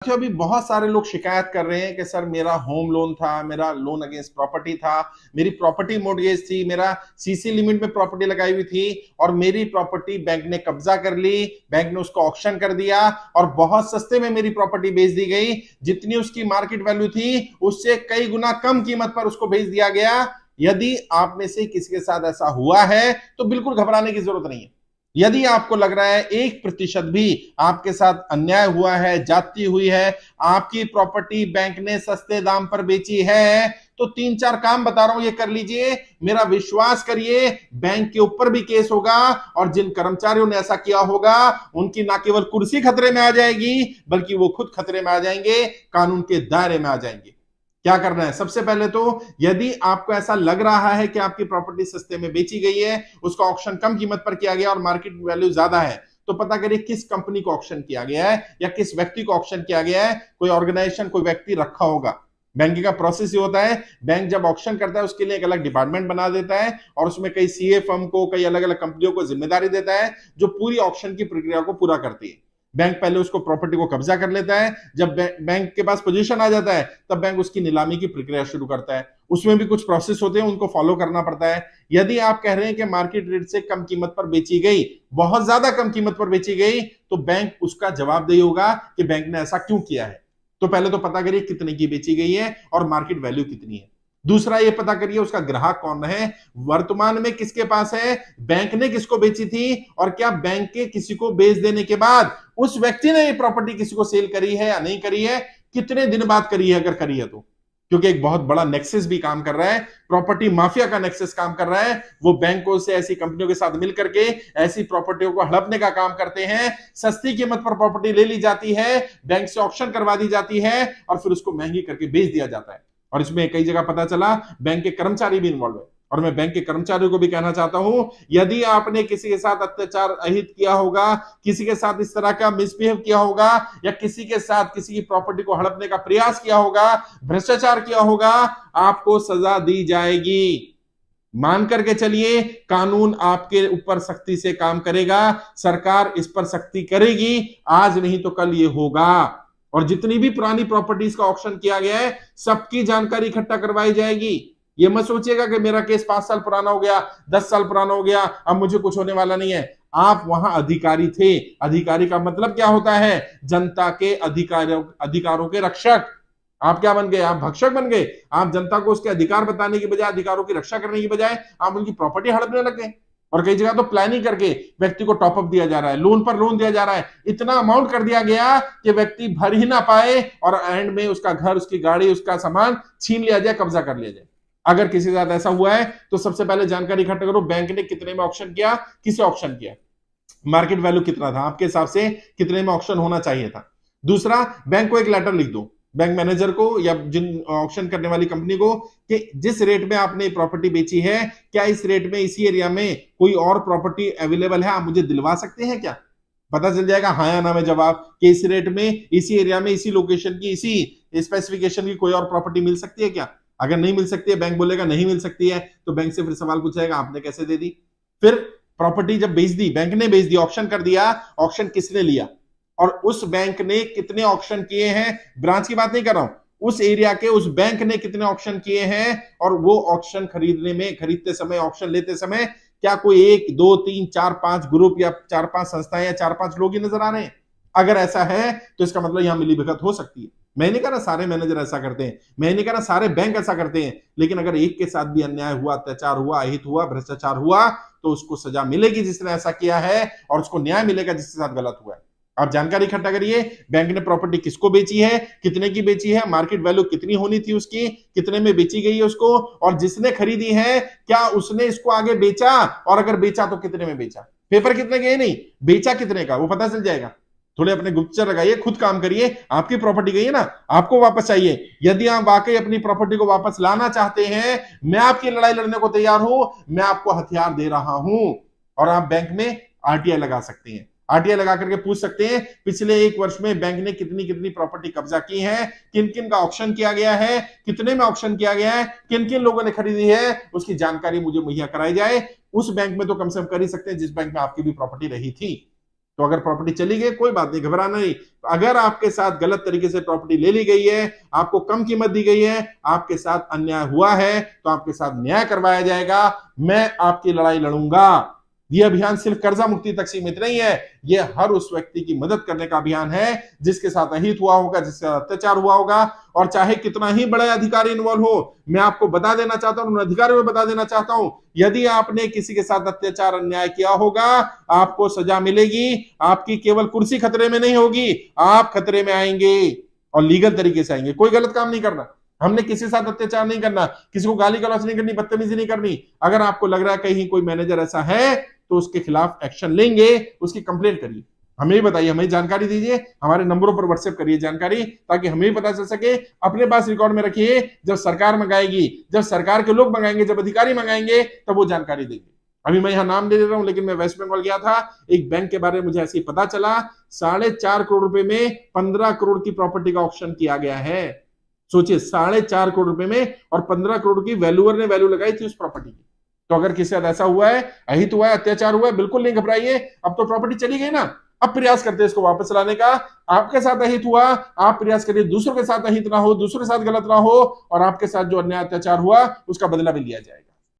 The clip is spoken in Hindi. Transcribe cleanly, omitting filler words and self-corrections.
साथियों, अभी बहुत सारे लोग शिकायत कर रहे हैं कि सर मेरा होम लोन था, मेरा लोन अगेंस्ट प्रॉपर्टी था, मेरी प्रॉपर्टी मॉर्गेज थी, मेरा सीसी लिमिट में प्रॉपर्टी लगाई हुई थी और मेरी प्रॉपर्टी बैंक ने कब्जा कर ली, बैंक ने उसको ऑक्शन कर दिया और बहुत सस्ते में मेरी प्रॉपर्टी बेच दी गई। जितनी उसकी मार्केट वैल्यू थी उससे कई गुना कम कीमत पर उसको बेच दिया गया। यदि आप में से किसी के साथ ऐसा हुआ है तो बिल्कुल घबराने की जरूरत नहीं है। यदि आपको लग रहा है 1% भी आपके साथ अन्याय हुआ है, जाती हुई है, आपकी प्रॉपर्टी बैंक ने सस्ते दाम पर बेची है, तो 3-4 काम बता रहा हूं, ये कर लीजिए। मेरा विश्वास करिए, बैंक के ऊपर भी केस होगा और जिन कर्मचारियों ने ऐसा किया होगा उनकी ना केवल कुर्सी खतरे में आ जाएगी बल्कि वो खुद खतरे में आ जाएंगे, कानून के दायरे में आ जाएंगे। क्या करना है? सबसे पहले तो यदि आपको ऐसा लग रहा है कि आपकी प्रॉपर्टी सस्ते में बेची गई है, उसका ऑक्शन कम कीमत पर किया गया और मार्केट वैल्यू ज्यादा है, तो पता करिए किस कंपनी को ऑक्शन किया गया है या किस व्यक्ति को ऑक्शन किया गया है। कोई ऑर्गेनाइजेशन, कोई व्यक्ति रखा होगा। बैंकिंग का प्रोसेस ये होता है, बैंक जब ऑक्शन करता है उसके लिए एक अलग डिपार्टमेंट बना देता है और उसमें कई सीए फर्म को, कई अलग अलग कंपनियों को जिम्मेदारी देता है जो पूरी ऑक्शन की प्रक्रिया को पूरा करती है। बैंक पहले उसको प्रॉपर्टी को कब्जा कर लेता है। जब बैंक के पास पोजीशन आ जाता है तब बैंक उसकी नीलामी की प्रक्रिया शुरू करता है। उसमें भी कुछ प्रोसेस होते हैं, उनको फॉलो करना पड़ता है। यदि आप कह रहे हैं कि मार्केट रेट से कम कीमत पर बेची गई, बहुत ज्यादा कम कीमत पर बेची गई, तो बैंक उसका जवाबदेही होगा कि बैंक ने ऐसा क्यों किया है। तो पहले तो पता करिए कितने की बेची गई है और मार्केट वैल्यू कितनी है। दूसरा ये पता करिए उसका ग्राहक कौन है, वर्तमान में किसके पास है, बैंक ने किसको बेची थी और क्या बैंक के किसी को बेच देने के बाद उस व्यक्ति ने ये प्रॉपर्टी किसी को सेल करी है या नहीं करी है, कितने दिन बाद करी है, अगर करी है तो। क्योंकि एक बहुत बड़ा नेक्सस भी काम कर रहा है, प्रॉपर्टी माफिया का नेक्सस काम कर रहा है। वो बैंकों से, ऐसी कंपनियों के साथ मिलकर के ऐसी प्रॉपर्टियों को हड़पने का काम करते हैं। सस्ती कीमत पर प्रॉपर्टी ले ली जाती है, बैंक से ऑक्शन करवा दी जाती है और फिर उसको महंगी करके बेच दिया जाता है। और इसमें कई जगह पता चला बैंक के कर्मचारी भी इन्वॉल्व है। और मैं बैंक के कर्मचारियों को भी कहना चाहता हूं, यदि आपने किसी के साथ अत्याचार, अहित किया होगा, किसी के साथ इस तरह का मिसबिहेव किया होगा या किसी के साथ किसी की प्रॉपर्टी को हड़पने का प्रयास किया होगा, भ्रष्टाचार किया होगा, आपको सजा दी जाएगी। मान करके चलिए, कानून आपके ऊपर सख्ती से काम करेगा, सरकार इस पर सख्ती करेगी। आज नहीं तो कल ये होगा। और जितनी भी पुरानी प्रॉपर्टीज का ऑक्शन किया गया है सबकी जानकारी इकट्ठा करवाई जाएगी। ये मत सोचिएगा कि मेरा केस 5 साल पुराना हो गया, 10 साल पुराना हो गया, अब मुझे कुछ होने वाला नहीं है। आप वहां अधिकारी थे। अधिकारी का मतलब क्या होता है? जनता के अधिकारों के रक्षक। आप क्या बन गए? आप भक्षक बन गए। आप जनता को उसके अधिकार बताने की बजाय, अधिकारों की रक्षा करने की बजाय आप उनकी प्रॉपर्टी हड़पने लग गए। और कई जगह तो प्लानिंग करके व्यक्ति को टॉपअप दिया जा रहा है, लोन पर लोन दिया जा रहा है, इतना अमाउंट कर दिया गया कि व्यक्ति भर ही ना पाए और एंड में उसका घर, उसकी गाड़ी, उसका सामान छीन लिया जाए, कब्जा कर लिया जाए। अगर किसी के साथ ऐसा हुआ है तो सबसे पहले जानकारी इकट्ठा करो, बैंक ने कितने में ऑक्शन किया, किसे ऑक्शन किया, मार्केट वैल्यू कितना था, आपके हिसाब से कितने में ऑक्शन होना चाहिए था। दूसरा, बैंक को एक लेटर लिख दो, बैंक मैनेजर को या जिन ऑक्शन करने वाली कंपनी को, कि जिस रेट में आपने प्रॉपर्टी बेची है, क्या इस रेट में इसी एरिया में कोई और प्रॉपर्टी अवेलेबल है, आप मुझे दिलवा सकते हैं क्या। पता चल जाएगा हाँ या ना में जवाब, कि इस रेट में, इसी एरिया में, इसी लोकेशन की, इसी स्पेसिफिकेशन की कोई और प्रॉपर्टी मिल सकती है क्या। अगर नहीं मिल सकती है, बैंक बोलेगा नहीं मिल सकती है, तो बैंक से फिर सवाल पूछेगा आपने कैसे दे दी। फिर प्रॉपर्टी जब बेच दी, बैंक ने बेच दी, ऑक्शन कर दिया, ऑक्शन किसने लिया और उस बैंक ने कितने ऑक्शन किए हैं, ब्रांच की बात नहीं कर रहा हूं, उस एरिया के उस बैंक ने कितने ऑक्शन किए हैं। और वो ऑक्शन खरीदते समय, ऑक्शन लेते समय क्या कोई 1, 2, 3, 4, 5 ग्रुप या 4-5 संस्थाएं या 4-5 लोग ही नजर आ रहे हैं। अगर ऐसा है तो इसका मतलब यहां मिलीभगत हो सकती है। मैं नहीं कह रहा सारे मैनेजर ऐसा करते हैं, मैं नहीं कह रहा सारे बैंक ऐसा करते हैं, लेकिन अगर एक के साथ भी अन्याय हुआ, अत्याचार हुआ, अहित हुआ, भ्रष्टाचार हुआ, तो उसको सजा मिलेगी जिसने ऐसा किया है और उसको न्याय मिलेगा जिसके साथ गलत हुआ है। आप जानकारी इकट्ठा करिए, बैंक ने प्रॉपर्टी किसको बेची है, कितने की बेची है, मार्केट वैल्यू कितनी होनी थी उसकी, कितने में बेची गई है उसको, और जिसने खरीदी है क्या उसने इसको आगे बेचा, और अगर बेचा तो कितने में बेचा। पेपर कितने के नहीं, बेचा कितने का वो पता चल जाएगा। थोड़े अपने गुप्तचर लगाइए, खुद काम करिए। आपकी प्रॉपर्टी गई है ना, आपको वापस चाहिए। यदि आप वाकई अपनी प्रॉपर्टी को वापस लाना चाहते हैं, मैं आपकी लड़ाई लड़ने को तैयार हूं, मैं आपको हथियार दे रहा हूं। और आप बैंक में आरटीआई लगा सकते हैं, आरटीआई लगा करके पूछ सकते हैं पिछले 1 वर्ष में बैंक ने कितनी कितनी प्रॉपर्टी कब्जा की है, किन किन का ऑक्शन किया गया है, कितने में ऑक्शन किया गया है, किन किन लोगों ने खरीदी है, उसकी जानकारी मुझे मुहैया कराई जाए। उस बैंक में तो कम से कम कर ही सकते हैं जिस बैंक में आपकी भी प्रॉपर्टी रही थी। तो अगर प्रॉपर्टी चली गई कोई बात नहीं, घबराना नहीं। अगर आपके साथ गलत तरीके से प्रॉपर्टी ले ली गई है, आपको कम कीमत दी गई है, आपके साथ अन्याय हुआ है, तो आपके साथ न्याय करवाया जाएगा। मैं आपकी लड़ाई लड़ूंगा। यह अभियान सिर्फ कर्जा मुक्ति तक सीमित नहीं है, यह हर उस व्यक्ति की मदद करने का अभियान है जिसके साथ अहित हुआ होगा, जिसके साथ अत्याचार हुआ होगा, और चाहे कितना ही बड़ा अधिकारी इन्वॉल्व हो। मैं आपको बता देना चाहता हूं, अधिकारियों को बता देना चाहता हूं, यदि आपने किसी के साथ अत्याचार अन्याय किया होगा, आपको सजा मिलेगी। आपकी केवल कुर्सी खतरे में नहीं होगी, आप खतरे में आएंगे, और लीगल तरीके से आएंगे। कोई गलत काम नहीं करना, हमने किसी के साथ अत्याचार नहीं करना, किसी को गाली गलौज नहीं करनी, बदतमीजी नहीं करनी। अगर आपको लग रहा है कहीं कोई मैनेजर ऐसा है तो उसके खिलाफ एक्शन लेंगे, उसकी कंप्लेंट करिए, हमें ही बताइए, हमें जानकारी दीजिए, हमारे नंबरों पर व्हाट्सएप करिए जानकारी, ताकि हमें पता चल सके। अपने पास रिकॉर्ड में रखिए, जब सरकार मंगाएगी, जब सरकार के लोग मंगाएंगे, जब अधिकारी मंगाएंगे, तब वो जानकारी देंगे। अभी मैं यहां नाम ले रहा हूं, लेकिन मैं वेस्ट बंगाल गया था, एक बैंक के बारे में मुझे ऐसे ही पता चला, 4.5 करोड़ रुपए में 15 करोड़ की प्रॉपर्टी का ऑप्शन किया गया है। सोचिए, 4.5 करोड़ रुपए में, और 15 करोड़ की वैल्यूअर ने वैल्यू लगाई थी उस प्रॉपर्टी की। तो अगर किसी साथ ऐसा हुआ है, अहित हुआ है, अत्याचार हुआ है, बिल्कुल नहीं घबराइए। अब तो प्रॉपर्टी चली गई ना, अब प्रयास करते हैं इसको वापस लाने का। आपके साथ अहित हुआ, आप प्रयास करिए दूसरों के साथ अहित ना हो, दूसरों के साथ गलत ना हो, और आपके साथ जो अन्याय अत्याचार हुआ उसका बदला भी लिया जाएगा।